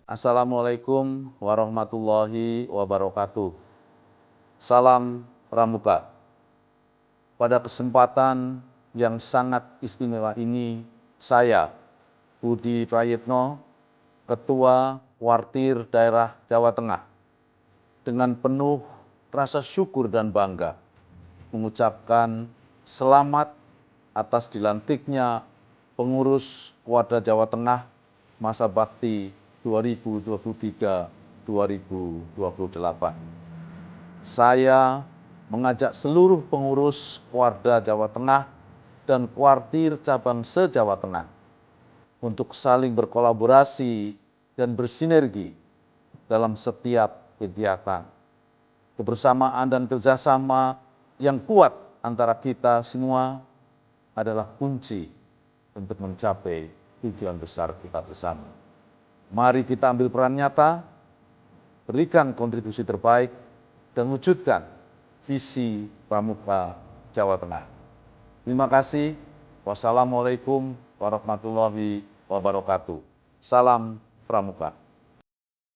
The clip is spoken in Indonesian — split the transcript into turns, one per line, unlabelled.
Assalamualaikum warahmatullahi wabarakatuh. Salam Pramuka. Pada kesempatan yang sangat istimewa ini, saya, Budi Prayitno, Ketua Wartir Daerah Jawa Tengah, dengan penuh rasa syukur dan bangga, mengucapkan selamat atas dilantiknya pengurus Warda Jawa Tengah masa bakti 2023-2028. Saya mengajak seluruh pengurus Warda Jawa Tengah dan Wartir cabang se-Jawa Tengah untuk saling berkolaborasi dan bersinergi dalam setiap kegiatan. Kebersamaan dan kerjasama yang kuat antara kita semua adalah kunci untuk mencapai tujuan besar kita bersama. Mari kita ambil peran nyata, berikan kontribusi terbaik, dan wujudkan visi Pramuka Jawa Tengah. Terima kasih. Wassalamualaikum warahmatullahi wabarakatuh. Salam Pramuka.